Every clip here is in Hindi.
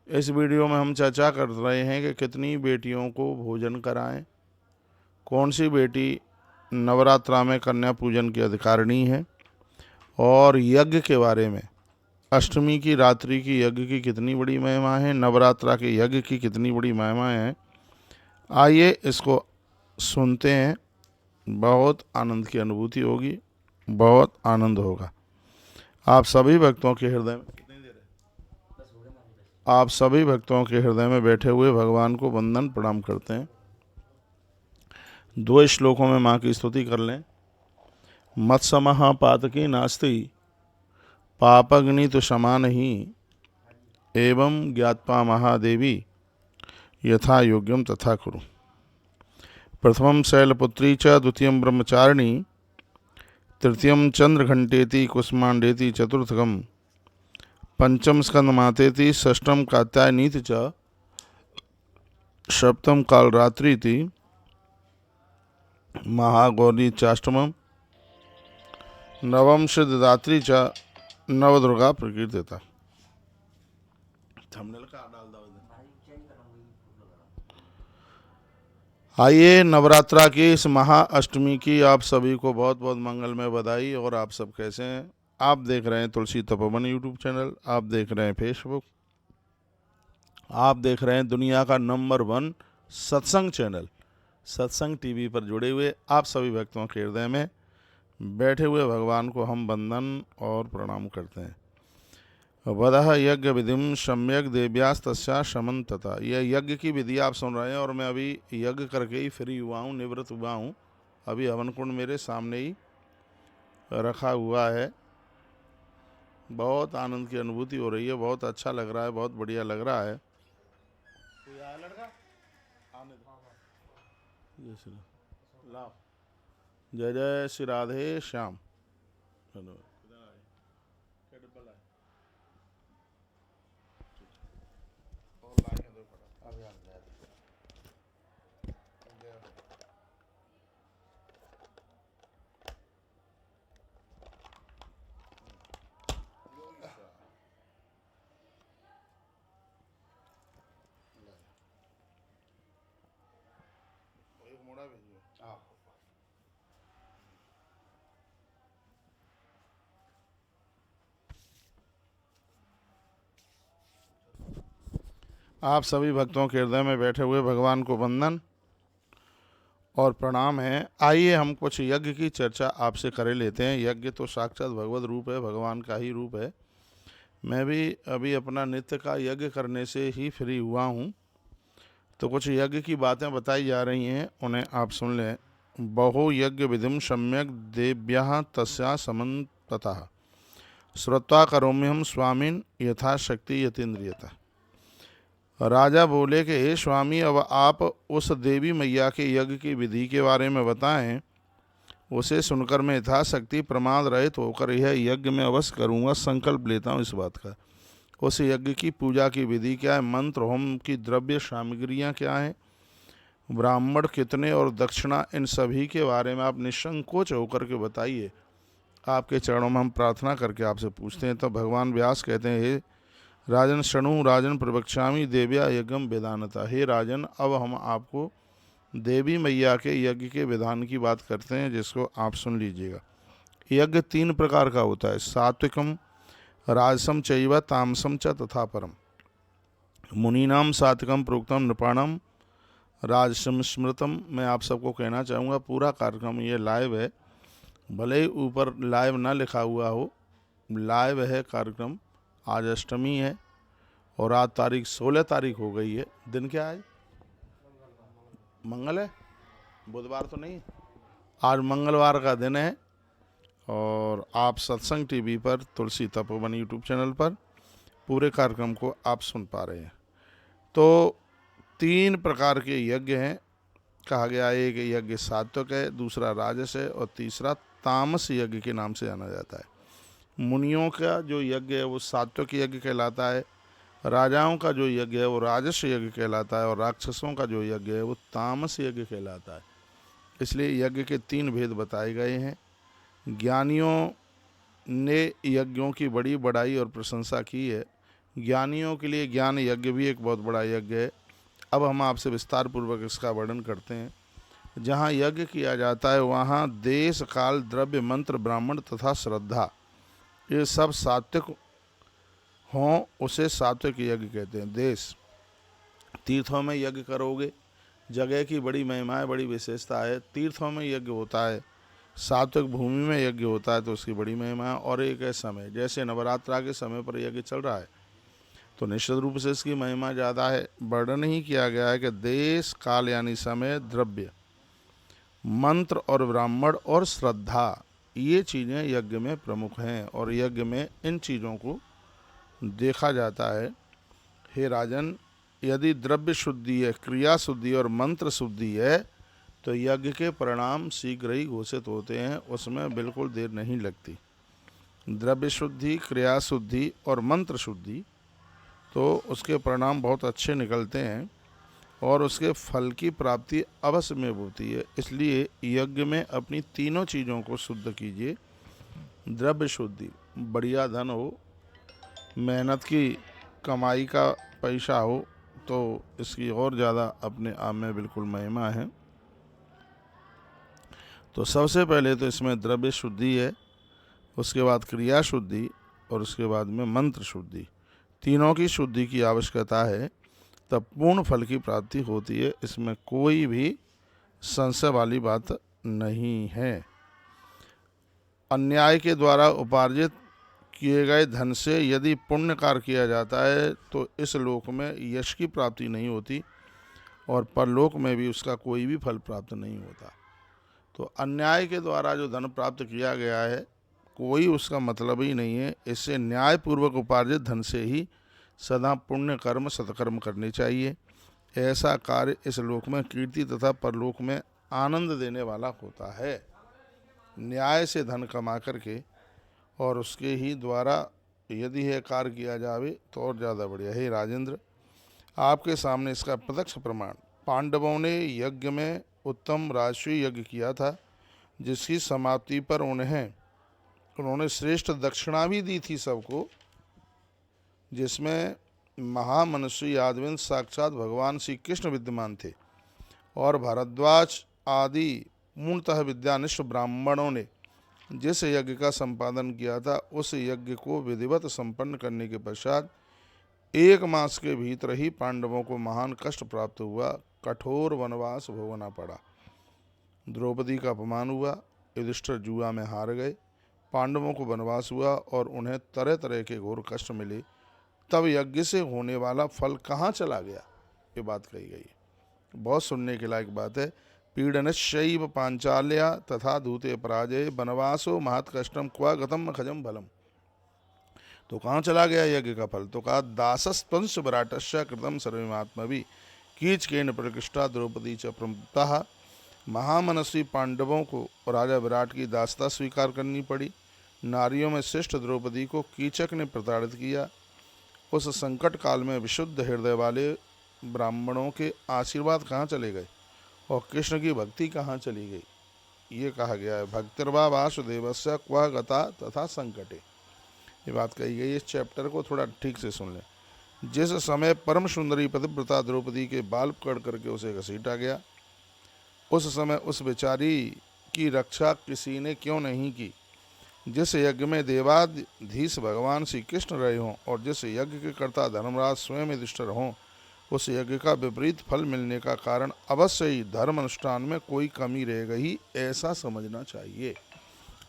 इस वीडियो में हम चर्चा कर रहे हैं कि कितनी बेटियों को भोजन कराएं, कौन सी बेटी नवरात्रा में कन्या पूजन की अधिकारिणी है और यज्ञ के बारे में। अष्टमी की रात्रि की यज्ञ की कितनी बड़ी महिमा है, नवरात्रा के यज्ञ की कितनी बड़ी महिमा है। आइए इसको सुनते हैं। बहुत आनंद की अनुभूति होगी, बहुत आनंद होगा। आप सभी भक्तों के हृदय में बैठे हुए भगवान को वंदन प्रणाम करते हैं। 2 श्लोकों में माँ की स्तुति कर लें। मत्समः पातकी नास्ति पापग्नि तो समान ही एवं ज्ञात्वा महादेवी यथा योग्यम तथा कुरु। प्रथमं शैलपुत्री च द्वितीयं ब्रह्मचारिणी तृतीयं चंद्रघंटेति कुष्मांडेति चतुर्थकं पंचम स्कंदमातेति षष्ठम कात्यायनीति च सप्तम कालरात्रीति महागौरी चाष्टमम नवम सिद्धदात्री च नवदुर्गा प्रकीर्तिता। आइए नवरात्रा की इस महाअष्टमी की आप सभी को बहुत बहुत मंगलमय बधाई। और आप सब कैसे हैं? आप देख रहे हैं तुलसी तपोवन यूट्यूब चैनल, आप देख रहे हैं फेसबुक, आप देख रहे हैं दुनिया का नंबर 1 सत्संग चैनल सत्संग टीवी पर जुड़े हुए आप सभी भक्तों के हृदय में बैठे हुए भगवान को हम वंदन और प्रणाम करते हैं। वदह यज्ञ विधिम सम्यक देव्यास तस्या शमन तथा। यह यज्ञ की विधि आप सुन रहे हैं और मैं अभी यज्ञ करके ही फ्री हुआ हूँ, निवृत्त हुआ हूँ। अभी हवन कुंड मेरे सामने ही रखा हुआ है। बहुत आनंद की अनुभूति हो रही है, बहुत अच्छा लग रहा है, बहुत बढ़िया लग रहा है। कोई आया लड़का? आने दो। जय श्री लाओ। जय जय श्री राधे श्याम। धन्यवाद। आप सभी भक्तों के हृदय में बैठे हुए भगवान को वंदन और प्रणाम है। आइए हम कुछ यज्ञ की चर्चा आपसे करे लेते हैं। यज्ञ तो साक्षात भगवत रूप है, भगवान का ही रूप है। मैं भी अभी अपना नित्य का यज्ञ करने से ही फ्री हुआ हूँ, तो कुछ यज्ञ की बातें बताई जा रही हैं, उन्हें आप सुन लें। बहु यज्ञ विधिम सम्यक देव्या तस्या समन्ततः श्रुत्वा करोम्यहम स्वामिन यथाशक्ति यतीन्द्रियता। राजा बोले कि हे स्वामी, अब आप उस देवी मैया के यज्ञ की विधि के बारे में बताएं। उसे सुनकर मैं यथाशक्ति प्रमाद रहित होकर यह यज्ञ में अवश्य करूँगा, संकल्प लेता हूँ इस बात का। उस यज्ञ की पूजा की विधि क्या है, मंत्र होम की द्रव्य सामग्रियाँ क्या हैं, ब्राह्मण कितने और दक्षिणा, इन सभी के बारे में आप निसंकोच होकर के बताइए। आपके चरणों में हम प्रार्थना करके आपसे पूछते हैं। तो भगवान व्यास कहते हैं, हे राजन शणु राजन प्रवक्ष्यामि देव्या यज्ञम वेदानता। हे राजन, अब हम आपको देवी मैया के यज्ञ के विधान की बात करते हैं, जिसको आप सुन लीजिएगा। यज्ञ 3 प्रकार का होता है, सात्विकम राजसम चैव तामसम च तथा परम। मुनीनाम सात्विकम प्रोक्तम नृपाणम राजसम स्मृतम। मैं आप सबको कहना चाहूँगा, पूरा कार्यक्रम ये लाइव है, भले ही ऊपर लाइव ना लिखा हुआ हो, लाइव है कार्यक्रम। आज अष्टमी है और आज तारीख 16 तारीख हो गई है। दिन क्या है? मंगल है, बुधवार तो नहीं। आज मंगलवार का दिन है और आप सत्संग टीवी पर तुलसी तपोवन यूट्यूब चैनल पर पूरे कार्यक्रम को आप सुन पा रहे हैं। तो 3 प्रकार के यज्ञ हैं, कहा गया है। एक यज्ञ सात्विक है, दूसरा राजस है और तीसरा तामस यज्ञ के नाम से जाना जाता है। मुनियों का जो यज्ञ है वो सात्विक यज्ञ कहलाता है, राजाओं का जो यज्ञ है वो राजस यज्ञ कहलाता है और राक्षसों का जो यज्ञ है वो तामस यज्ञ कहलाता है। इसलिए यज्ञ के 3 भेद बताए गए हैं। ज्ञानियों ने यज्ञों की बड़ी बड़ाई और प्रशंसा की है। ज्ञानियों के लिए ज्ञान यज्ञ भी एक बहुत बड़ा यज्ञ है। अब हम आपसे विस्तार पूर्वक इसका वर्णन करते हैं। जहाँ यज्ञ किया जाता है वहाँ देश, काल, द्रव्य, मंत्र, ब्राह्मण तथा श्रद्धा ये सब सात्विक हों, उसे सात्विक यज्ञ कहते हैं। देश, तीर्थों में यज्ञ करोगे, जगह की बड़ी महिमा है, बड़ी विशेषता है। तीर्थों में यज्ञ होता है, सात्विक भूमि में यज्ञ होता है तो उसकी बड़ी महिमा है। और एक है समय, जैसे नवरात्रा के समय पर यज्ञ चल रहा है तो निश्चित रूप से इसकी महिमा ज़्यादा है। वर्णन ही किया गया है कि देश, काल यानी समय, द्रव्य, मंत्र और ब्राह्मण और श्रद्धा ये चीज़ें यज्ञ में प्रमुख हैं और यज्ञ में इन चीज़ों को देखा जाता है। हे राजन, यदि द्रव्य शुद्धि है, क्रिया शुद्धि और मंत्र शुद्धि है तो यज्ञ के परिणाम शीघ्र ही घोषित होते हैं, उसमें बिल्कुल देर नहीं लगती। द्रव्य शुद्धि, क्रिया शुद्धि और मंत्र शुद्धि तो उसके परिणाम बहुत अच्छे निकलते हैं और उसके फल की प्राप्ति अवश्य में होती है। इसलिए यज्ञ में अपनी तीनों चीज़ों को शुद्ध कीजिए। द्रव्य शुद्धि, बढ़िया धन हो, मेहनत की कमाई का पैसा हो तो इसकी और ज़्यादा अपने आप में बिल्कुल महिमा है। तो सबसे पहले तो इसमें द्रव्य शुद्धि है, उसके बाद क्रिया शुद्धि और उसके बाद में मंत्र शुद्धि, तीनों की शुद्धि की आवश्यकता है, तब पूर्ण फल की प्राप्ति होती है। इसमें कोई भी संशय वाली बात नहीं है। अन्याय के द्वारा उपार्जित किए गए धन से यदि पुण्य कार्य किया जाता है तो इस लोक में यश की प्राप्ति नहीं होती और परलोक में भी उसका कोई भी फल प्राप्त नहीं होता। तो अन्याय के द्वारा जो धन प्राप्त किया गया है कोई उसका मतलब ही नहीं है। इससे न्यायपूर्वक उपार्जित धन से ही सदा पुण्य कर्म, सत्कर्म करने चाहिए। ऐसा कार्य इस लोक में कीर्ति तथा परलोक में आनंद देने वाला होता है। न्याय से धन कमा करके और उसके ही द्वारा यदि यह कार्य किया जावे तो और ज़्यादा बढ़िया है। राजेंद्र, आपके सामने इसका प्रत्यक्ष प्रमाण, पांडवों ने यज्ञ में उत्तम राजस्वी यज्ञ किया था जिसकी समाप्ति पर उन्होंने श्रेष्ठ दक्षिणा भी दी थी सबको, जिसमें महामनस्वी यादविंद साक्षात भगवान श्री कृष्ण विद्यमान थे और भारद्वाज आदि मूलतः विद्यानिष्ठ ब्राह्मणों ने जिस यज्ञ का संपादन किया था उस यज्ञ को विधिवत संपन्न करने के पश्चात 1 मास के भीतर ही पांडवों को महान कष्ट प्राप्त हुआ, कठोर वनवास भोगना पड़ा। द्रौपदी का अपमान हुआ, युधिष्ठिर जुआ में हार गए, पांडवों को वनवास हुआ और उन्हें तरह तरह के घोर कष्ट मिले। तब यज्ञ से होने वाला फल कहाँ चला गया, ये बात कही गई है। बहुत सुनने के लायक बात है। पीड़नशैव पांचाल्या तथा धूते पराजय वनवासो महत् कष्टम क्वा गतम खजम फलम। तो कहाँ चला गया यज्ञ का फल? तो कहा दासस्त्वंश विराटस्य कृतम सर्वमात्मवि कीचकेन प्रकृष्टा द्रौपदी च प्रमुक्ता। महामनस्वी पांडवों को राजा विराट की दासता स्वीकार करनी पड़ी। नारियों में श्रेष्ठ द्रौपदी को कीचक ने प्रताड़ित किया। उस संकट काल में विशुद्ध हृदय वाले ब्राह्मणों के आशीर्वाद कहाँ चले गए और कृष्ण की भक्ति कहाँ चली गई? ये कहा गया है, भक्तिर्वा वासुदेवस्य क्व गता तथा संकटे, ये बात कही गई। इस चैप्टर को थोड़ा ठीक से सुन लें। जिस समय परम सुंदरी पतिव्रता द्रौपदी के बाल पकड़ करके उसे घसीटा गया, उस समय उस बेचारी की रक्षा किसी ने क्यों नहीं की? जिस यज्ञ में देवाधीश भगवान श्री कृष्ण रहे हों और जिस यज्ञ के कर्ता धर्मराज स्वयं युधिष्ठिर हों, उस यज्ञ का विपरीत फल मिलने का कारण अवश्य ही धर्म अनुष्ठान में कोई कमी रह गई, ऐसा समझना चाहिए।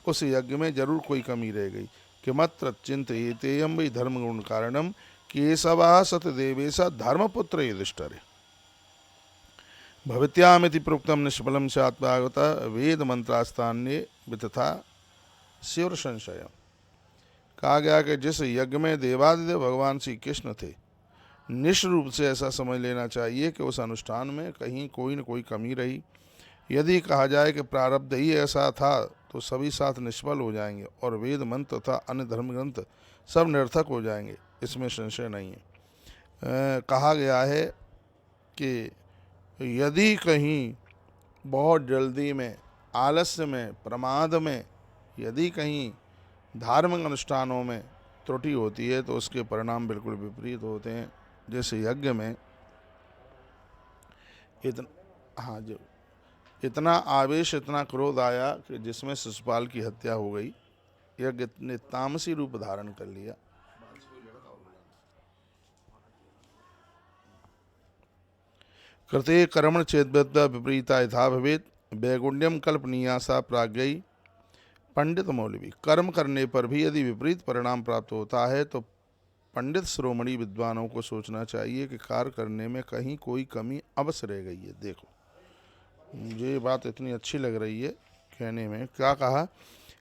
उस यज्ञ में जरूर कोई कमी रह गई। किमत्र चिंतयेतेयं वै धर्म गुण कारणम केशवा सतदेवेश धर्मपुत्र युधिष्ठिर भवित्यामिति प्रोक्तम निष्फलम चात्मागत वेद मंत्रास्तान्ये वितथा शिवर संशय। कहा गया कि जिस यज्ञ में देवादिदेव भगवान श्री कृष्ण थे, निश्चित रूप से ऐसा समझ लेना चाहिए कि उस अनुष्ठान में कहीं कोई न कोई कमी रही। यदि कहा जाए कि प्रारब्ध ही ऐसा था तो सभी साथ निष्फल हो जाएंगे और वेद मंत्र तथा अन्य धर्म ग्रंथ सब निरर्थक हो जाएंगे, इसमें संशय नहीं है। कहा गया है कि यदि कहीं बहुत जल्दी में, आलस्य में, प्रमाद में, यदि कहीं धार्मिक अनुष्ठानों में त्रुटि होती है तो उसके परिणाम बिल्कुल विपरीत होते हैं। जैसे यज्ञ में इतना आवेश, इतना क्रोध आया कि जिसमें शिशुपाल की हत्या हो गई। यज्ञ ने तामसी रूप धारण कर लिया। कृते कर्मण चेद्यत विपरीता यथा भवेत वैगुण्यम कल्पनीया सा प्राज्ञई। पंडित मौलवी, कर्म करने पर भी यदि विपरीत परिणाम प्राप्त होता है तो पंडित शिरोमणि विद्वानों को सोचना चाहिए कि कार्य करने में कहीं कोई कमी अवश्य रह गई है। देखो, मुझे ये बात इतनी अच्छी लग रही है कहने में। क्या कहा?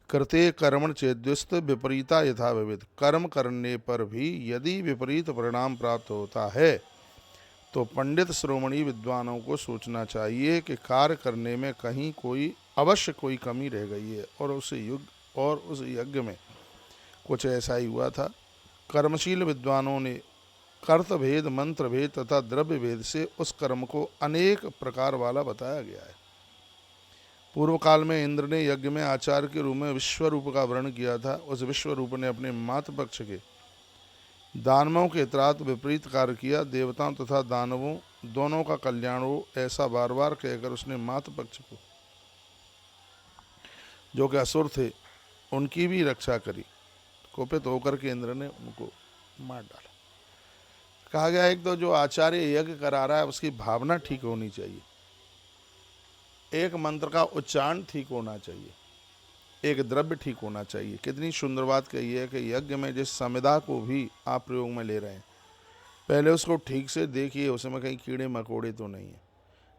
कृते कर्मण चेद्युस्त विपरीता यथा भवेत। कर्म करने पर भी यदि विपरीत परिणाम प्राप्त होता है तो पंडित श्रोमणी विद्वानों को सोचना चाहिए कि कार्य करने में कहीं अवश्य कोई कमी रह गई है। और उस यज्ञ में कुछ ऐसा ही हुआ था। कर्मशील विद्वानों ने कर्त भेद, मंत्र भेद तथा द्रव्य भेद से उस कर्म को अनेक प्रकार वाला बताया गया है। पूर्व काल में इंद्र ने यज्ञ में आचार्य के रूप में विश्वरूप का वर्ण किया था। उस विश्वरूप ने अपने मातृ पक्ष के दानवों के त्रात विपरीत कार्य किया। देवताओं तथा दानवों दोनों का कल्याण हो, ऐसा बार बार कहकर उसने मातृ पक्ष को, जो कि असुर थे, उनकी भी रक्षा करी। कोपित होकर के इंद्र ने उनको मार डाला। कहा गया एक तो जो आचार्य यज्ञ करा रहा है उसकी भावना ठीक होनी चाहिए, एक मंत्र का उच्चारण ठीक होना चाहिए, एक द्रव्य ठीक होना चाहिए। कितनी सुंदर बात कही है कि यज्ञ में जिस संविदा को भी आप प्रयोग में ले रहे हैं, पहले उसको ठीक से देखिए, उसमें कहीं कीड़े मकोड़े तो नहीं है।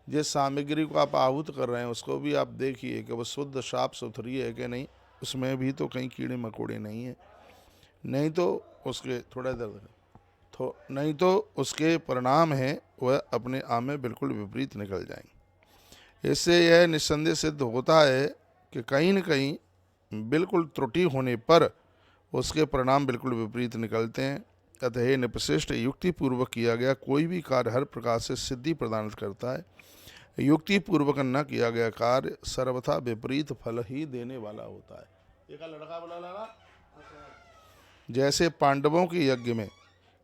जिस सामग्री को आप आहूत कर रहे हैं उसको भी आप देखिए कि वो शुद्ध साफ सुथरी है कि नहीं, उसमें भी तो कहीं कीड़े मकोड़े नहीं है। नहीं तो उसके थोड़ा दर्द नहीं तो उसके परिणाम हैं वह अपने आप में बिल्कुल विपरीत निकल जाएंगे। इससे यह निस्संदेह सिद्ध होता है कि कहीं न कहीं बिल्कुल त्रुटि होने पर उसके परिणाम बिल्कुल विपरीत निकलते हैं। अतः हे निपशिष्ट, युक्ति पूर्वक किया गया कोई भी कार्य हर प्रकार से सिद्धि प्रदान करता है। युक्ति पूर्वक न किया गया कार्य सर्वथा विपरीत फल ही देने वाला होता है। एक लड़का बोला ना, जैसे पांडवों के यज्ञ में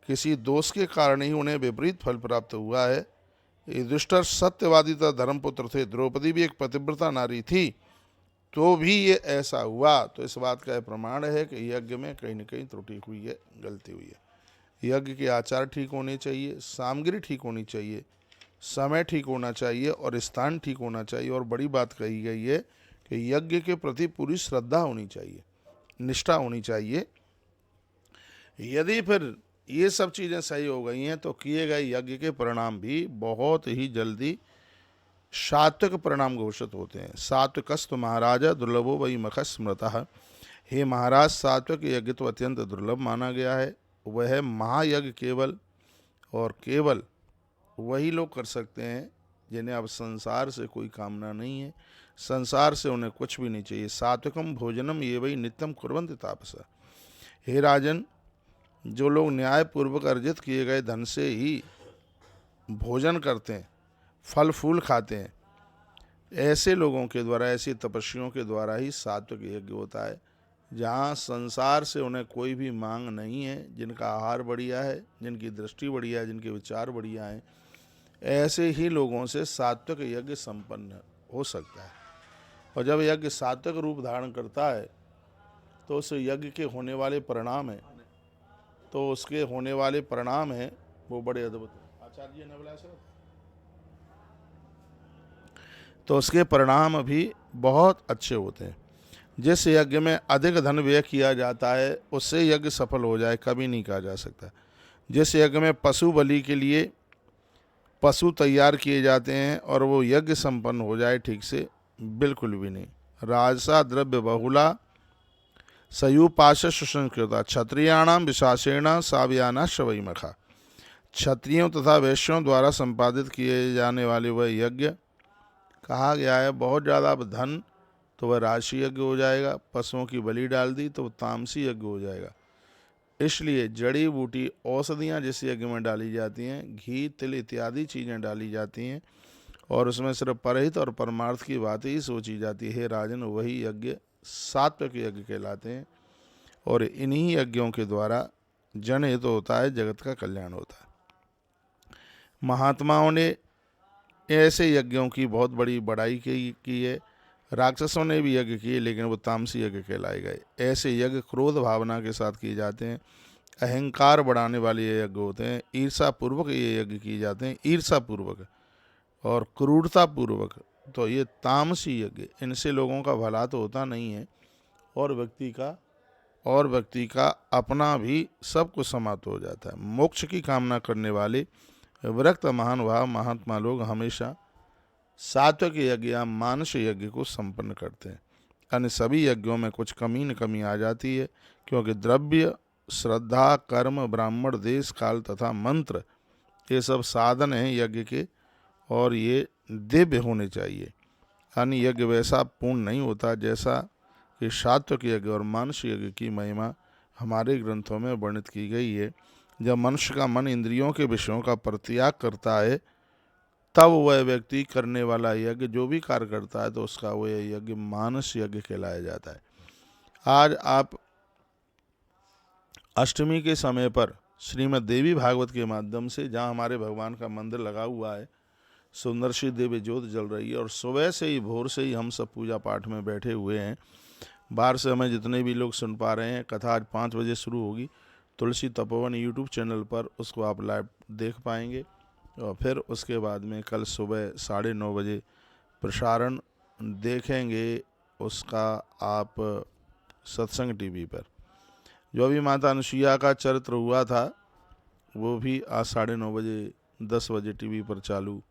किसी दोष के कारण ही उन्हें विपरीत फल प्राप्त हुआ है। युधिष्ठिर सत्यवादी तथा धर्मपुत्र थे, द्रौपदी भी एक पतिव्रता नारी थी, तो भी ये ऐसा हुआ। तो इस बात का प्रमाण है कि यज्ञ में कहीं न कहीं त्रुटि हुई है, गलती हुई है। यज्ञ के आचार ठीक होने चाहिए, सामग्री ठीक होनी चाहिए, समय ठीक होना चाहिए और स्थान ठीक होना चाहिए। और बड़ी बात कही गई है कि यज्ञ के प्रति पूरी श्रद्धा होनी चाहिए, निष्ठा होनी चाहिए। यदि फिर ये सब चीज़ें सही हो गई हैं तो किए गए यज्ञ के परिणाम भी बहुत ही जल्दी सात्विक परिणाम घोषित होते हैं। सात्विकस्तु महाराज दुर्लभो वही मख स्मृतः। हे महाराज, सात्विक यज्ञ तो अत्यंत दुर्लभ माना गया है। वह महायज्ञ केवल वही लोग कर सकते हैं जिन्हें अब संसार से कोई कामना नहीं है, संसार से उन्हें कुछ भी नहीं चाहिए। सात्विकम भोजनम ये वही नित्यम कुर्वन्ति तापसा। हे राजन, जो लोग न्यायपूर्वक अर्जित किए गए धन से ही भोजन करते हैं, फल फूल खाते हैं, ऐसे लोगों के द्वारा, ऐसी तपस्वियों के द्वारा ही सात्विक यज्ञ होता है, जहाँ संसार से उन्हें कोई भी मांग नहीं है, जिनका आहार बढ़िया है, जिनकी दृष्टि बढ़िया है, जिनके विचार बढ़िया हैं, ऐसे ही लोगों से सात्विक यज्ञ संपन्न हो सकता है। और जब यज्ञ सात्विक रूप धारण करता है तो उस यज्ञ के होने वाले परिणाम हैं, वो बड़े अद्भुत हैं। आचार्य जी ने बोला सर, तो उसके परिणाम भी बहुत अच्छे होते हैं। जिस यज्ञ में अधिक धन व्यय किया जाता है उससे यज्ञ सफल हो जाए कभी नहीं कहा जा सकता। जिस यज्ञ में पशु बलि के लिए पशु तैयार किए जाते हैं और वो यज्ञ संपन्न हो जाए ठीक से, बिल्कुल भी नहीं। राजसा द्रव्य बहुला सयुपाश सुसंस्कृता क्षत्रियाणाम विशासेण साव्याना शवई मखा। क्षत्रियों तथा वैश्यों द्वारा संपादित किए जाने वाले वह यज्ञ, कहा गया है बहुत ज़्यादा धन तो वह राशि यज्ञ हो जाएगा, पशुओं की बलि डाल दी तो वह तामसी यज्ञ हो जाएगा। इसलिए जड़ी बूटी औषधियाँ जिस यज्ञ में डाली जाती हैं, घी तिल इत्यादि चीज़ें डाली जाती हैं और उसमें सिर्फ परहित और परमार्थ की बात ही सोची जाती है, राजन, वही यज्ञ सात्विक यज्ञ कहलाते हैं। और इन्हीं यज्ञों के द्वारा जनहित होता है, जगत का कल्याण होता है। महात्माओं ने ऐसे यज्ञों की बहुत बड़ी बड़ाई की है। राक्षसों ने भी यज्ञ किए, लेकिन वो तामसी यज्ञ कहलाए गए। ऐसे यज्ञ क्रोध भावना के साथ किए जाते हैं, अहंकार बढ़ाने वाले ये यज्ञ होते हैं। ईर्षा पूर्वक ये यज्ञ किए जाते हैं, ईर्षा पूर्वक और क्रूरता पूर्वक, तो ये तामसी यज्ञ, इनसे लोगों का भला तो होता नहीं है और व्यक्ति का अपना भी सब कुछ समाप्त हो जाता है। मोक्ष की कामना करने वाले विरक्त महानुभाव महात्मा लोग हमेशा सात्विक यज्ञ या मानस यज्ञ को संपन्न करते हैं। अन्य सभी यज्ञों में कुछ कमी न कमी आ जाती है, क्योंकि द्रव्य, श्रद्धा, कर्म, ब्राह्मण, देश, काल तथा मंत्र, ये सब साधन हैं यज्ञ के, और ये दिव्य होने चाहिए। अन्य यज्ञ वैसा पूर्ण नहीं होता जैसा कि सात्विक यज्ञ और मानस यज्ञ की महिमा हमारे ग्रंथों में वर्णित की गई है। जब मनुष्य का मन इंद्रियों के विषयों का परित्याग करता है, तब वह व्यक्ति करने वाला यज्ञ जो भी कार्य करता है, तो उसका वह यज्ञ मानस यज्ञ कहलाया जाता है। आज आप अष्टमी के समय पर श्रीमद् देवी भागवत के माध्यम से, जहाँ हमारे भगवान का मंदिर लगा हुआ है, सुंदर सी दिव्य ज्योत जल रही है, और सुबह से ही, भोर से ही हम सब पूजा पाठ में बैठे हुए हैं। बाहर से हमें जितने भी लोग सुन पा रहे हैं, कथा आज 5 बजे शुरू होगी तुलसी तपोवन यूट्यूब चैनल पर, उसको आप लाइव देख पाएंगे। और फिर उसके बाद में कल सुबह 9:30 बजे प्रसारण देखेंगे उसका आप सत्संग टीवी पर। जो अभी माता अनुसुईया का चरित्र हुआ था, वो भी आज 9:30 बजे 10 बजे टीवी पर चालू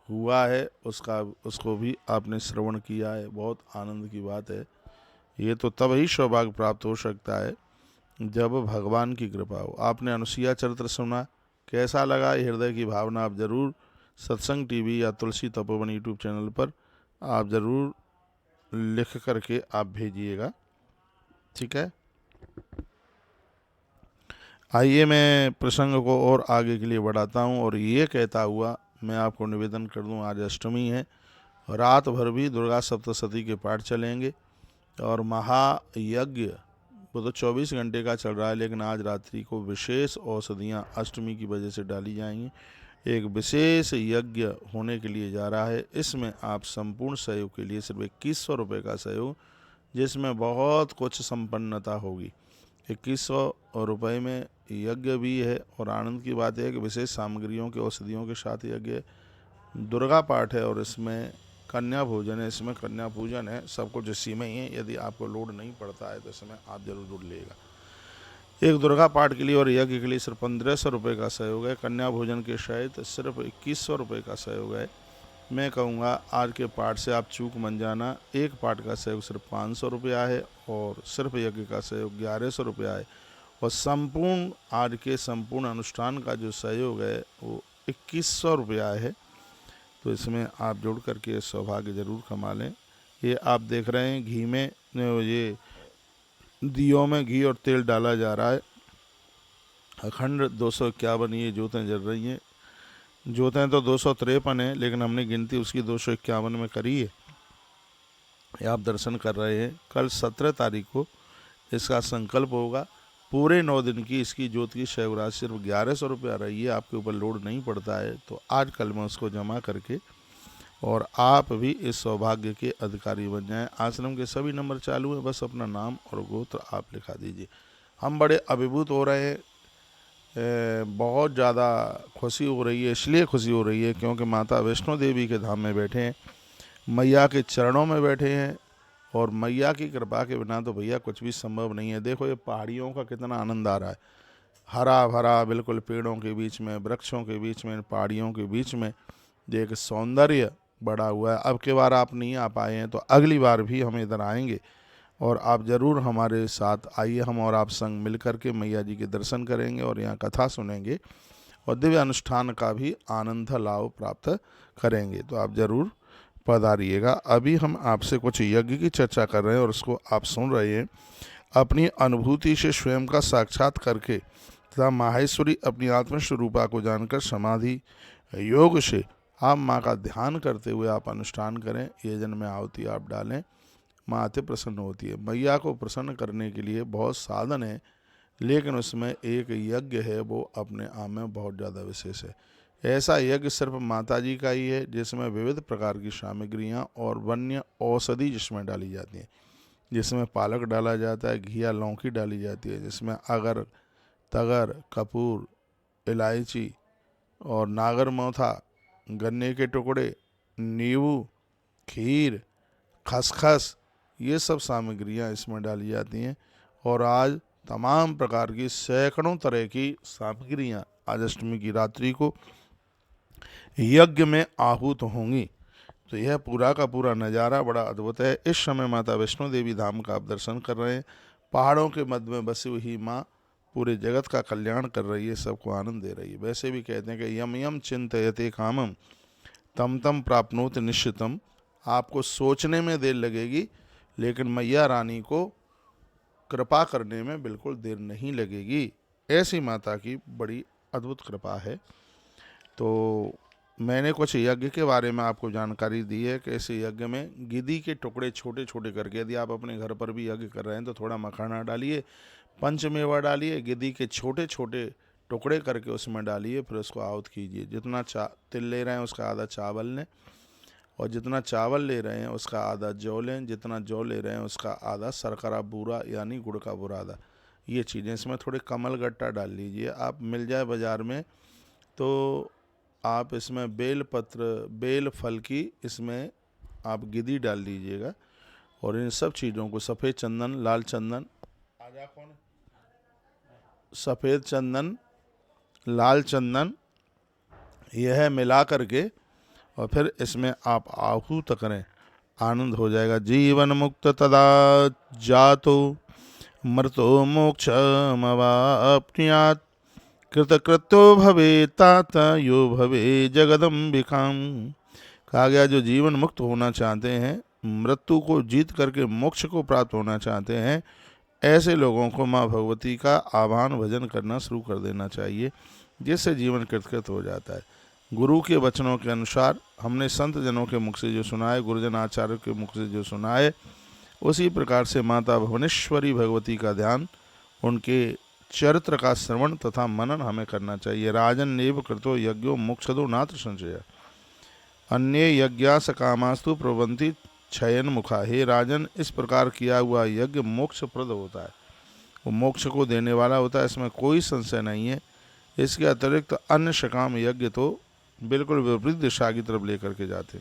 हुआ है, उसको भी आपने श्रवण किया है। बहुत आनंद की बात है। ये तो तब ही सौभाग्य प्राप्त हो सकता है जब भगवान की कृपा हो। आपने अनुसुईया चरित्र सुना, कैसा लगा? हृदय की भावना आप जरूर सत्संग टीवी या तुलसी तपोवन यूट्यूब चैनल पर आप जरूर लिख करके आप भेजिएगा, ठीक है। आइए मैं प्रसंग को और आगे के लिए बढ़ाता हूँ, और ये कहता हुआ मैं आपको निवेदन कर दूँ, आज अष्टमी है, रात भर भी दुर्गा सप्तशती के पाठ चलेंगे, और महायज्ञ वो तो 24 घंटे का चल रहा है, लेकिन आज रात्रि को विशेष औषधियाँ अष्टमी की वजह से डाली जाएंगी। एक विशेष यज्ञ होने के लिए जा रहा है। इसमें आप संपूर्ण सहयोग के लिए सिर्फ 2100 रुपये का सहयोग, जिसमें बहुत कुछ संपन्नता होगी। 2100 रुपये में यज्ञ भी है, और आनंद की बात है कि विशेष सामग्रियों के औषधियों के साथ यज्ञ, दुर्गा पाठ है, और इसमें कन्या भोजन है, इसमें कन्या पूजन है, सब कुछ इसी में ही है। यदि आपको लोड नहीं पड़ता है तो इसमें आप जरूर जुड़ लीजिएगा। एक दुर्गा पाठ के लिए और यज्ञ के लिए सिर्फ 1500 रुपये का सहयोग है। कन्या भोजन के सहित सिर्फ 2100 रुपये का सहयोग है। मैं कहूँगा आज के पाठ से आप चूक मन जाना। एक पाठ का सहयोग सिर्फ 500 रुपया है, और सिर्फ यज्ञ का सहयोग 1100 रुपया है, और संपूर्ण आज के संपूर्ण अनुष्ठान का जो सहयोग है वो 2100 रुपया है। तो इसमें आप जुड़ करके सौभाग्य जरूर कमा लें। ये आप देख रहे हैं घी में, ये दियों में घी और तेल डाला जा रहा है। अखंड 251 ये ज्योतें जल रही हैं। ज्योतें तो 253 हैं, लेकिन हमने गिनती उसकी 251 में करी है। ये आप दर्शन कर रहे हैं। कल 17 तारीख को इसका संकल्प होगा। पूरे 9 दिन की इसकी ज्योत की सहयोग राशि सिर्फ 1100 रुपया रही है। आपके ऊपर लोड नहीं पड़ता है, तो आज कल में उसको जमा करके और आप भी इस सौभाग्य के अधिकारी बन जाएं। आश्रम के सभी नंबर चालू हैं, बस अपना नाम और गोत्र आप लिखा दीजिए। हम बड़े अभिभूत हो रहे हैं, बहुत ज़्यादा खुशी हो रही है। इसलिए खुशी हो रही है क्योंकि माता वैष्णो देवी के धाम में बैठे हैं, मैया के चरणों में बैठे हैं, और मैया की कृपा के बिना तो भैया कुछ भी संभव नहीं है। देखो ये पहाड़ियों का कितना आनंद आ रहा है, हरा भरा, बिल्कुल पेड़ों के बीच में, वृक्षों के बीच में, पहाड़ियों के बीच में एक सौंदर्य बड़ा हुआ है। अब की बार आप नहीं आ पाए हैं तो अगली बार भी हम इधर आएंगे, और आप ज़रूर हमारे साथ आइए। हम और आप संग मिल कर के मैया जी के दर्शन करेंगे और यहाँ कथा सुनेंगे और दिव्य अनुष्ठान का भी आनंद लाभ प्राप्त करेंगे। तो आप ज़रूर पधारिएगा। अभी हम आपसे कुछ यज्ञ की चर्चा कर रहे हैं और उसको आप सुन रहे हैं। अपनी अनुभूति से स्वयं का साक्षात करके तथा माहेश्वरी अपनी आत्मस्वरूपा को जानकर समाधि योग से आप माँ का ध्यान करते हुए आप अनुष्ठान करें। ये जन में आहुति आप डालें। माँ अति प्रसन्न होती है। मैया को प्रसन्न करने के लिए बहुत साधन है, लेकिन उसमें एक यज्ञ है, वो अपने आप में बहुत ज़्यादा विशेष है। ऐसा यज्ञ सिर्फ माता जी का ही है, जिसमें विविध प्रकार की सामग्रियाँ और वन्य औषधि जिसमें डाली जाती हैं, जिसमें पालक डाला जाता है, घिया लौकी डाली जाती है, जिसमें अगर तगर कपूर इलायची और नागरमौथा, गन्ने के टुकड़े, नींबू, खीर, खसखस, ये सब सामग्रियाँ इसमें डाली जाती हैं। और आज तमाम प्रकार की सैकड़ों तरह की सामग्रियाँ आज अष्टमी की रात्रि को यज्ञ में आहूत होंगी। तो यह पूरा का पूरा नज़ारा बड़ा अद्भुत है। इस समय माता वैष्णो देवी धाम का आप दर्शन कर रहे हैं। पहाड़ों के मध्य में बसी हुई माँ पूरे जगत का कल्याण कर रही है, सबको आनंद दे रही है। वैसे भी कहते हैं कि यम यम चिंतयते कामम तम तम प्राप्नोति निश्चितम। आपको सोचने में देर लगेगी, लेकिन मैया रानी को कृपा करने में बिल्कुल देर नहीं लगेगी। ऐसी माता की बड़ी अद्भुत कृपा है। तो मैंने कुछ यज्ञ के बारे में आपको जानकारी दी है कि इस यज्ञ में गिद्दी के टुकड़े छोटे छोटे करके, यदि आप अपने घर पर भी यज्ञ कर रहे हैं तो थोड़ा मखाना डालिए, पंचमेवा डालिए, गिद्दी के छोटे छोटे टुकड़े करके उसमें डालिए, फिर उसको आहूत कीजिए। जितना तिल ले रहे हैं उसका आधा चावल लें, और जितना चावल ले रहे हैं उसका आधा जौ लें, जितना जौ ले रहे हैं उसका आधा शर्करा बूरा यानी गुड़ का बुरादा। ये चीज़ें इसमें थोड़े कमल गट्टा डाल लीजिए, आप मिल जाए बाज़ार में, तो आप इसमें बेल पत्र, बेल फल की इसमें आप गिद्दी डाल दीजिएगा। और इन सब चीज़ों को सफ़ेद चंदन, लाल चंदन, आजा कौन, सफ़ेद चंदन, लाल चंदन, यह मिला करके और फिर इसमें आप आहूत करें, आनंद हो जाएगा। जीवन मुक्त तदा जातो मृतो मोक्षमवाप्नुयात् कृतकृत्यो भवे तात यो भवे जगदम्बिकाम। कहा गया जो जीवन मुक्त होना चाहते हैं, मृत्यु को जीत करके मोक्ष को प्राप्त होना चाहते हैं, ऐसे लोगों को माँ भगवती का आह्वान भजन करना शुरू कर देना चाहिए, जिससे जीवन कृतकृत हो जाता है। गुरु के वचनों के अनुसार हमने संत जनों के मुख से जो सुना है, गुरुजन आचार्य के मुख से जो सुना है, उसी प्रकार से माता भुवनेश्वरी भगवती का ध्यान, उनके चरित्र का श्रवण तथा मनन हमें करना चाहिए। राजन नेव कृतो यज्ञो मोक्षदो नात्र संशय अन्य यज्ञास कामास्तु प्रवंती क्षयन मुखा। हे राजन, इस प्रकार किया हुआ यज्ञ मोक्षप्रद होता है, वो मोक्ष को देने वाला होता है, इसमें कोई संशय नहीं है। इसके अतिरिक्त अन्य सकाम यज्ञ तो बिल्कुल विपरीत दिशा की तरफ लेकर के जाते।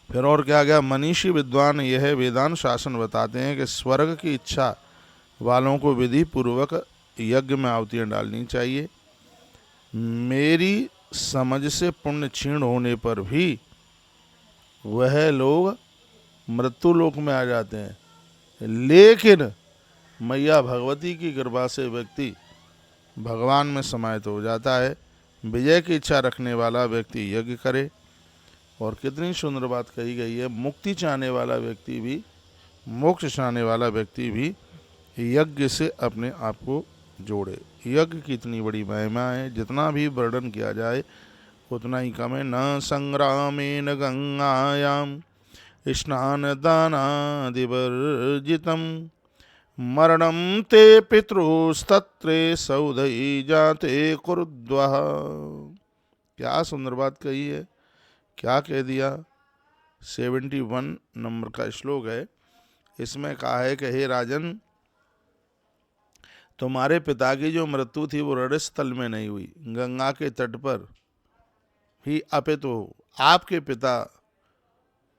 फिर और क्या गया, मनीषी विद्वान यह वेदांत शासन बताते हैं कि स्वर्ग की इच्छा वालों को विधि पूर्वक यज्ञ में आहुतियाँ डालनी चाहिए। मेरी समझ से पुण्य क्षीण होने पर भी वह लोग मृत्यु लोक में आ जाते हैं, लेकिन मैया भगवती की कृपा से व्यक्ति भगवान में समाहित हो जाता है। विजय की इच्छा रखने वाला व्यक्ति यज्ञ करे। और कितनी सुंदर बात कही गई है, मुक्ति चाहने वाला व्यक्ति भी, मोक्ष चाहने वाला व्यक्ति भी यज्ञ से अपने आप को जोड़े। यज्ञ की इतनी बड़ी महिमा है, जितना भी वर्णन किया जाए उतना ही कम है। न संग्रामेन गंगायाम स्नान दानादिवर्जितम मरणम ते पितृस्तत्रे सौधई जाते कुरुद्वः। क्या सुंदर बात कही है, क्या कह दिया। 71 नंबर का श्लोक है, इसमें कहा है कि हे राजन, तुम्हारे पिता की जो मृत्यु थी वो रणस्थल में नहीं हुई, गंगा के तट पर ही अपितु आपके पिता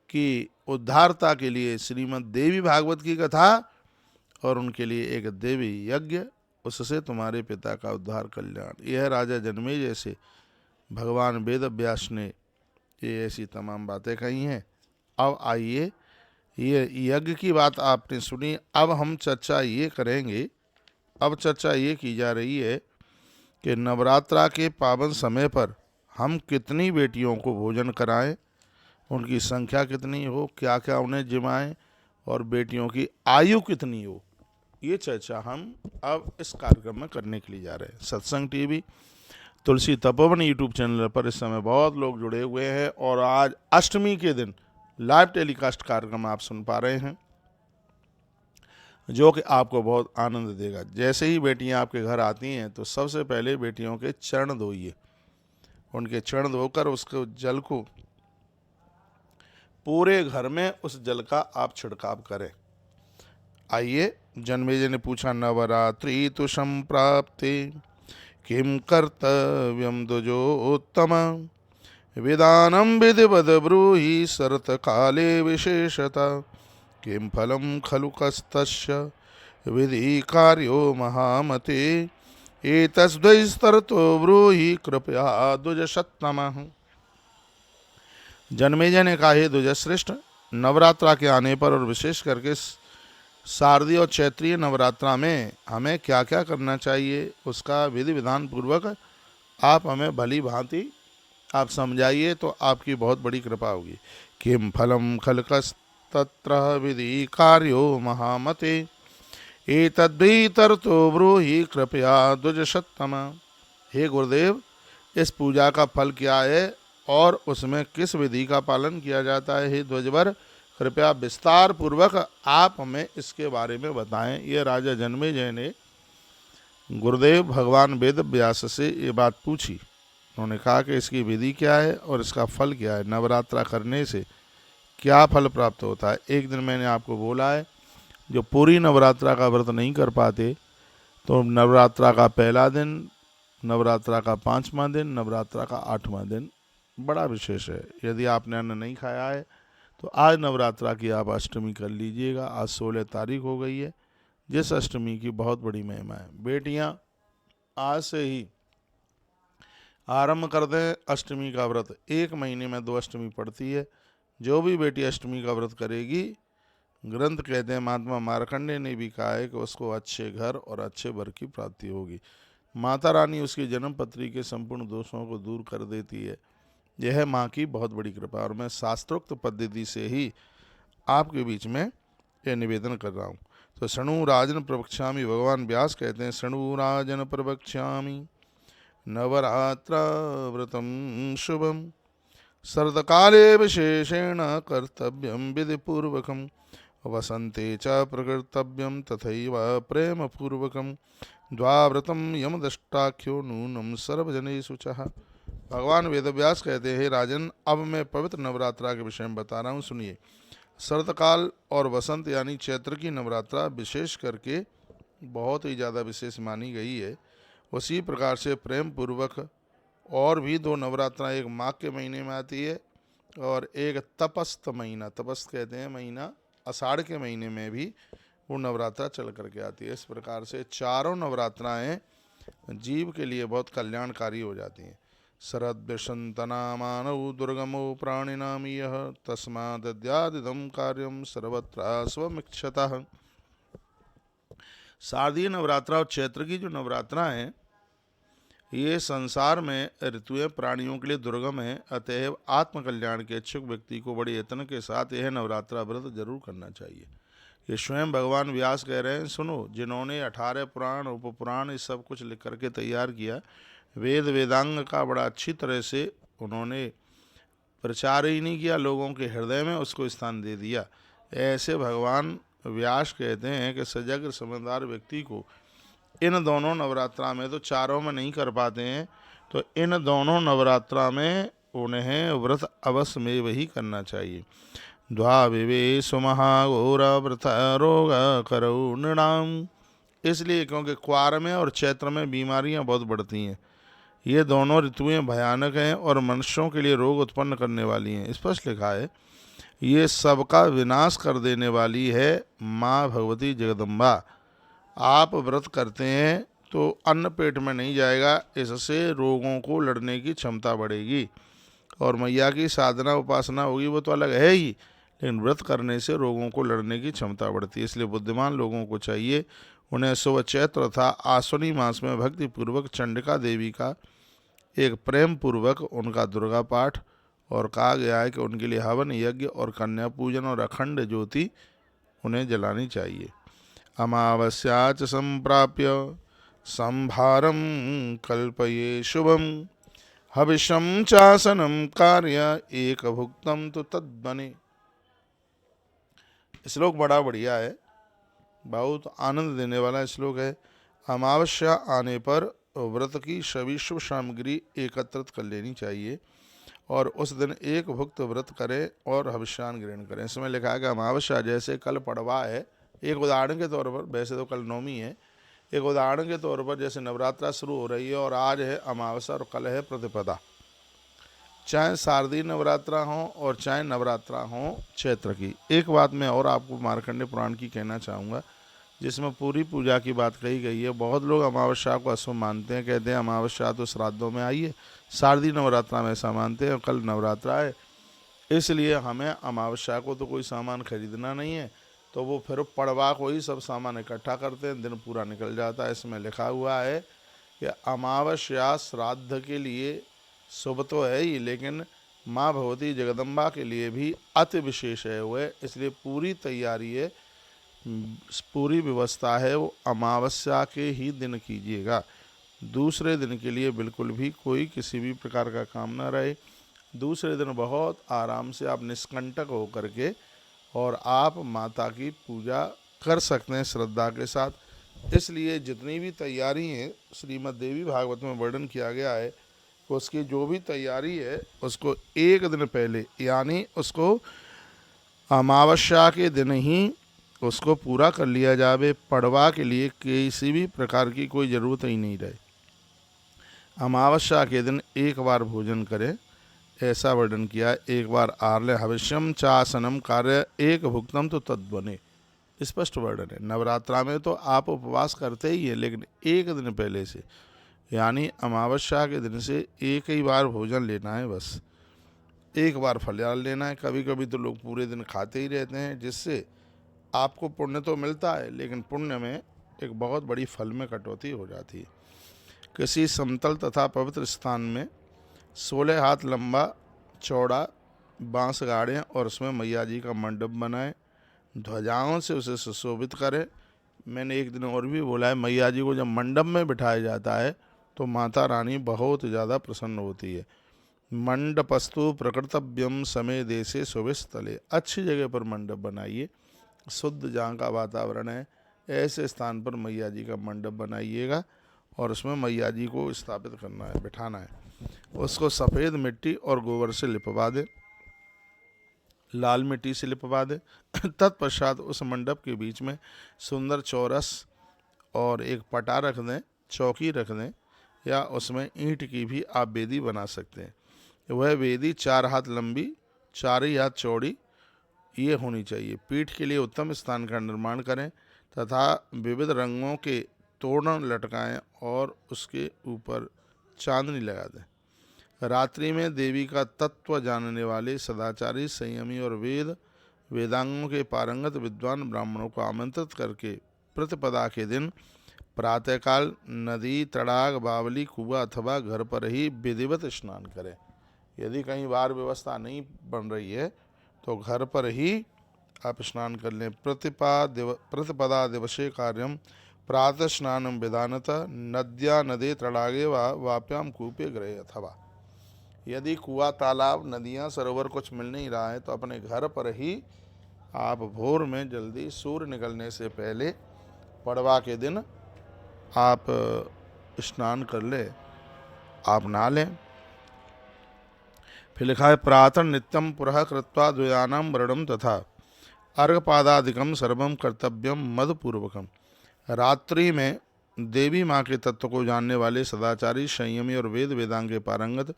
की उद्धारता के लिए श्रीमद् देवी भागवत की कथा और उनके लिए एक देवी यज्ञ, उससे तुम्हारे पिता का उद्धार कल्याण। यह राजा जन्मेजय से भगवान वेद व्यास ने ये ऐसी तमाम बातें कही हैं। अब आइए, ये यज्ञ की बात आपने सुनी, अब हम चर्चा ये करेंगे, अब चर्चा ये की जा रही है कि नवरात्रा के पावन समय पर हम कितनी बेटियों को भोजन कराएं, उनकी संख्या कितनी हो, क्या क्या उन्हें जिमाएं, और बेटियों की आयु कितनी हो। ये चर्चा हम अब इस कार्यक्रम में करने के लिए जा रहे हैं। सत्संग टीवी तुलसी तपोवन यूट्यूब चैनल पर इस समय बहुत लोग जुड़े हुए हैं, और आज अष्टमी के दिन लाइव टेलीकास्ट कार्यक्रम आप सुन पा रहे हैं, जो कि आपको बहुत आनंद देगा। जैसे ही बेटियां आपके घर आती हैं तो सबसे पहले बेटियों के चरण धोइए, उनके चरण धोकर उसको जल को पूरे घर में उस जल का आप छिड़काव करें। आइए, जन्मेजय ने पूछा, नवरात्रि तु संप्राप्ते किम कर्तव्यम द्विजोत्तम, विदानं विधिवद ब्रूहि शरत काले विशेषता, किं फलं खलु कस्तस्य विधि कार्यो महामते, एतस्द्वैस्तरतो ब्रूहि कृपया द्विजसत्तमः। जन्मेजय ने कहा, हे द्विजश्रेष्ठ, नवरात्रा के आने पर और विशेष करके शारदीय और चैत्रीय नवरात्रा में हमें क्या क्या करना चाहिए, उसका विधि विधान पूर्वक आप हमें भली भांति आप समझाइए, तो आपकी बहुत बड़ी कृपा होगी। किम फलम खलकस्तत्र विधि कार्यो महामते, एतद्भीतरतो ब्रूहि कृपया द्विजसत्तम। हे गुरुदेव, इस पूजा का फल क्या है और उसमें किस विधि का पालन किया जाता है, हे ध्वजवर, कृपया विस्तार पूर्वक आप हमें इसके बारे में बताएं। ये राजा जन्मेजय ने गुरुदेव भगवान वेद व्यास से ये बात पूछी। उन्होंने कहा कि इसकी विधि क्या है और इसका फल क्या है, नवरात्रा करने से क्या फल प्राप्त होता है। एक दिन मैंने आपको बोला है, जो पूरी नवरात्रा का व्रत नहीं कर पाते तो नवरात्रा का पहला दिन, नवरात्रा का 5वां दिन, नवरात्रा का 8वां दिन बड़ा विशेष है। यदि आपने अन्न नहीं खाया है तो आज नवरात्रा की आप अष्टमी कर लीजिएगा। आज 16 तारीख हो गई है, जिस अष्टमी की बहुत बड़ी महिमा है। बेटियां आज से ही आरंभ कर दें अष्टमी का व्रत। 1 महीने में 2 अष्टमी पड़ती है। जो भी बेटी अष्टमी का व्रत करेगी, ग्रंथ कहते हैं, महात्मा मार्कंडेय ने भी कहा है कि उसको अच्छे घर और अच्छे वर की प्राप्ति होगी। माता रानी उसकी जन्म पत्री के संपूर्ण दोषों को दूर कर देती है। यह है माँ की बहुत बड़ी कृपा, और मैं शास्त्रोक्त पद्धति से ही आपके बीच में यह निवेदन कर रहा हूँ। तो शृणु राजन प्रवक्ष्यामि, भगवान व्यास कहते हैं, शृणु राजन प्रवक्ष्यामि नवरात्रा व्रतम शुभम, शरदकाले विशेषेण कर्तव्यम विधिपूर्वकम, वसंते च प्रकर्तव्यम तथैव प्रेमपूर्वकम, द्वाव्रतम यमदष्टाख्यो नूनम सर्वजनेषु च। भगवान वेदव्यास कहते हैं, राजन, अब मैं पवित्र नवरात्रा के विषय में बता रहा हूँ, सुनिए। शरतकाल और वसंत यानी चैत्र की नवरात्रा विशेष करके बहुत ही ज़्यादा विशेष मानी गई है। उसी प्रकार से प्रेम पूर्वक और भी 2 नवरात्रा, एक माघ के महीने में आती है और एक तपस्थ महीना, तपस्थ कहते हैं महीना, आषाढ़ के महीने में भी वो नवरात्रा चल करके आती है। इस प्रकार से चारों नवरात्राएं जीव के लिए बहुत कल्याणकारी हो जाती हैं। शरद्वसंतना मानव दुर्गमो प्राणिनाम यः, तस्माद्यादिदं कार्यम सर्वत्र स्वमिच्छतः। शारदीय नवरात्रा और चैत्र की जो नवरात्रा हैं, ये संसार में ऋतुएं प्राणियों के लिए दुर्गम है। अतएव आत्मकल्याण के इच्छुक व्यक्ति को बड़े यत्न के साथ यह नवरात्रा व्रत जरूर करना चाहिए। ये स्वयं भगवान व्यास कह रहे हैं, सुनो, जिन्होंने 18 पुराण उपपुराण इस सब कुछ लिख करके तैयार किया, वेद वेदांग का बड़ा अच्छी तरह से उन्होंने प्रचार ही नहीं किया, लोगों के हृदय में उसको स्थान दे दिया। ऐसे भगवान व्यास कहते हैं कि सजग समझदार व्यक्ति को इन दोनों नवरात्रा में, तो चारों में नहीं कर पाते हैं, तो इन दोनों नवरात्रा में उन्हें व्रत अवश्य में वही करना चाहिए। द्वाविवेश महाघोर व्रत रोग करौ नृणाम, इसलिए क्योंकि क्वार में और चैत्र में बीमारियां बहुत बढ़ती हैं। ये दोनों ऋतुएं भयानक हैं और मनुष्यों के लिए रोग उत्पन्न करने वाली हैं। स्पष्ट लिखा है, ये सबका विनाश कर देने वाली है माँ भगवती जगदम्बा। आप व्रत करते हैं तो अन्न पेट में नहीं जाएगा, इससे रोगों को लड़ने की क्षमता बढ़ेगी। और मैया की साधना उपासना होगी, वो तो अलग है ही, लेकिन व्रत करने से रोगों को लड़ने की क्षमता बढ़ती है। इसलिए बुद्धिमान लोगों को चाहिए, उन्हें सुबह चैत्र तथा आश्विनी मास में भक्ति पूर्वक चंडिका देवी का एक प्रेम पूर्वक उनका दुर्गा पाठ, और कहा गया है कि उनके लिए हवन यज्ञ और कन्या पूजन और अखंड ज्योति उन्हें जलानी चाहिए। अमावस्या च संप्राप्य संभारम कल्पये शुभम, हविषम चासनम कार्य एक भुक्तम तो तद्बने। श्लोक बड़ा बढ़िया है, बहुत आनंद देने वाला श्लोक है। अमावस्या आने पर व्रत की सभी शुभ सामग्री एकत्रित कर लेनी चाहिए और उस दिन एक भुक्त व्रत करें और हविष्यान ग्रहण करें। इसमें लिखा है कि अमावस्या जैसे कल पड़वा है, एक उदाहरण के तौर पर, वैसे तो कल नौमी है, एक उदाहरण के तौर पर जैसे नवरात्रा शुरू हो रही है और आज है अमावस्या और कल है प्रतिपदा, चाहे शारदीय नवरात्रा हो और चाहे नवरात्रा हो चैत्र की। एक बात मैं और आपको मार्कंडेय पुराण की कहना चाहूँगा, जिसमें पूरी पूजा की बात कही गई है। बहुत लोग अमावस्या को अशुभ मानते हैं, कहते हैं अमावस्या तो श्राद्धों में आई है, शारदीय नवरात्रा में ऐसा मानते हैं, कल नवरात्रा है इसलिए हमें अमावस्या को तो कोई सामान खरीदना नहीं है, तो वो फिर पड़वा को ही सब सामान इकट्ठा करते हैं, दिन पूरा निकल जाता है। इसमें लिखा हुआ है कि अमावस्या श्राद्ध के लिए शुभ तो है ही, लेकिन माँ भगवती जगदम्बा के लिए भी अति विशेष है वो है, इसलिए पूरी तैयारी है, पूरी व्यवस्था है वो अमावस्या के ही दिन कीजिएगा। दूसरे दिन के लिए बिल्कुल भी कोई किसी भी प्रकार का काम ना रहे। दूसरे दिन बहुत आराम से आप निष्कंटक होकर के और आप माता की पूजा कर सकते हैं श्रद्धा के साथ। इसलिए जितनी भी तैयारी है श्रीमद् देवी भागवत में वर्णन किया गया है, उसकी जो भी तैयारी है उसको एक दिन पहले, यानी उसको अमावस्या के दिन ही उसको पूरा कर लिया जावे। पड़वा के लिए किसी भी प्रकार की कोई ज़रूरत ही नहीं रहे। अमावस्या के दिन एक बार भोजन करें, ऐसा वर्णन किया। एक बार आर्ले हविष्यम चासनम कार्य एक भुक्तम तो तद बने, स्पष्ट वर्णन है। नवरात्रा में तो आप उपवास करते ही हैं, लेकिन एक दिन पहले से, यानी अमावस्या के दिन से एक ही बार भोजन लेना है, बस एक बार फलहार लेना है। कभी कभी तो लोग पूरे दिन खाते ही रहते हैं, जिससे आपको पुण्य तो मिलता है, लेकिन पुण्य में एक बहुत बड़ी फल में कटौती हो जाती है। किसी समतल तथा पवित्र स्थान में 16 हाथ लंबा चौड़ा बांस गाड़ें और उसमें मैया जी का मंडप बनाएं, ध्वजाओं से उसे सुशोभित करें। मैंने एक दिन और भी बोला है, मैया जी को जब मंडप में बिठाया जाता है तो माता रानी बहुत ज़्यादा प्रसन्न होती है। मंडपस्तु प्रकृतव्यम समय देशे शुभस्थले, अच्छी जगह पर मंडप बनाइए, शुद्ध जहाँ का वातावरण है ऐसे स्थान पर मैया जी का मंडप बनाइएगा और उसमें मैया जी को स्थापित करना है, बिठाना है। उसको सफ़ेद मिट्टी और गोबर से लिपवा दें, लाल मिट्टी से लिपवा दें। तत्पश्चात उस मंडप के बीच में सुंदर चौरस और एक पटा रख दें, चौकी रख दें, या उसमें ईंट की भी आप वेदी बना सकते हैं। वह वेदी 4 हाथ लंबी, 4 ही हाथ चौड़ी ये होनी चाहिए। पीठ के लिए उत्तम स्थान का निर्माण करें तथा विविध रंगों के तोरण लटकाएं और उसके ऊपर चांदनी लगा दें। रात्रि में देवी का तत्व जानने वाले सदाचारी, संयमी और वेदांगों के पारंगत विद्वान ब्राह्मणों को आमंत्रित करके प्रतिपदा के दिन प्रातःकाल नदी, तड़ाग, बावली, कुआं अथवा घर पर ही विधिवत स्नान करें। यदि कहीं बाहर व्यवस्था नहीं बन रही है तो घर पर ही आप स्नान कर लें। प्रतिपदा दिवसे कार्यम प्रातः स्नानम विधानतः नद्या नदे तड़ागे वाप्याम कूपे गृहे अथवा। यदि कुआं, तालाब, नदियाँ, सरोवर कुछ मिल नहीं रहा है तो अपने घर पर ही आप भोर में जल्दी सूर्य निकलने से पहले पड़वा के दिन आप स्नान कर ले, आप नहा लें। फिर लिखा है प्रातः नित्यम पुरः कृत्वा द्वयानां व्रणम तथा अर्घपादादिकम सर्वम कर्तव्यम मदपूर्वकम। रात्रि में देवी माँ के तत्व को जानने वाले सदाचारी, संयमी और वेदांग के पारंगत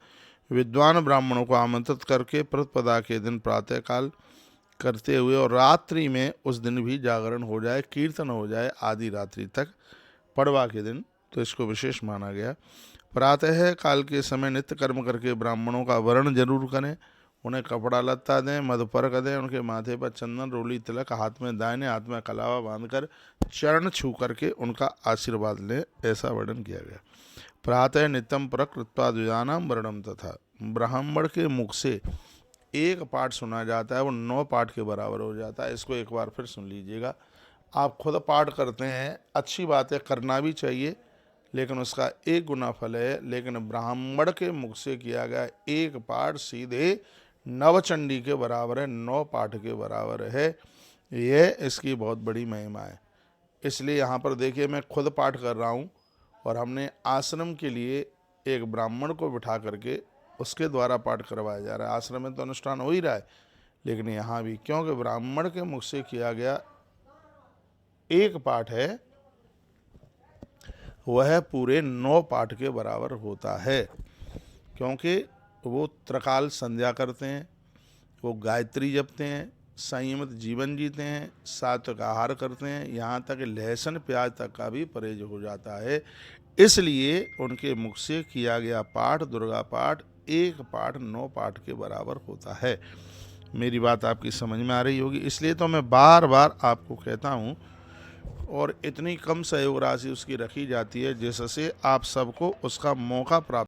विद्वान ब्राह्मणों को आमंत्रित करके प्रतिपदा के दिन प्रातःकाल करते हुए और रात्रि में उस दिन भी जागरण हो जाए, कीर्तन हो जाए आदि रात्रि तक पड़वा के दिन, तो इसको विशेष माना गया। प्रातः काल के समय नित्य कर्म करके ब्राह्मणों का वर्ण जरूर करें, उन्हें कपड़ा लत्ता दें, मधुपर्क दें, उनके माथे पर चंदन, रोली, तिलक, हाथ में दाहिने हाथ में कलावा बांधकर चरण छू करके उनका आशीर्वाद लें, ऐसा वर्णन किया गया। प्रातः नित्यम प्रकृत्वा द्विजानाम वर्णम तथा। ब्राह्मण के मुख से एक पाठ सुना जाता है, वो 9 पाठ के बराबर हो जाता है। इसको एक बार फिर सुन लीजिएगा। आप खुद पाठ करते हैं, अच्छी बात है, करना भी चाहिए, लेकिन उसका 1 गुना फल है। लेकिन ब्राह्मण के मुख से किया गया एक पाठ सीधे नवचंडी के बराबर है, 9 पाठ के बराबर है। ये इसकी बहुत बड़ी महिमा है। इसलिए यहाँ पर देखिए, मैं खुद पाठ कर रहा हूँ और हमने आश्रम के लिए एक ब्राह्मण को बिठा करके उसके द्वारा पाठ करवाया जा रहा है। आश्रम में तो अनुष्ठान हो ही रहा है, लेकिन यहाँ भी क्योंकि ब्राह्मण के मुख से किया गया एक पाठ है, वह पूरे 9 पाठ के बराबर होता है। क्योंकि वो त्रिकाल संध्या करते हैं, वो गायत्री जपते हैं, संयमित जीवन जीते हैं, सात्विक आहार करते हैं, यहाँ तक लहसुन प्याज तक का भी परहेज हो जाता है। इसलिए उनके मुख से किया गया पाठ, दुर्गा पाठ, एक पाठ 9 पाठ के बराबर होता है। मेरी बात आपकी समझ में आ रही होगी, इसलिए तो मैं बार बार आपको कहता हूँ। और इतनी कम सहयोग राशि उसकी रखी जाती है जिससे आप सबको उसका मौका प्राप्त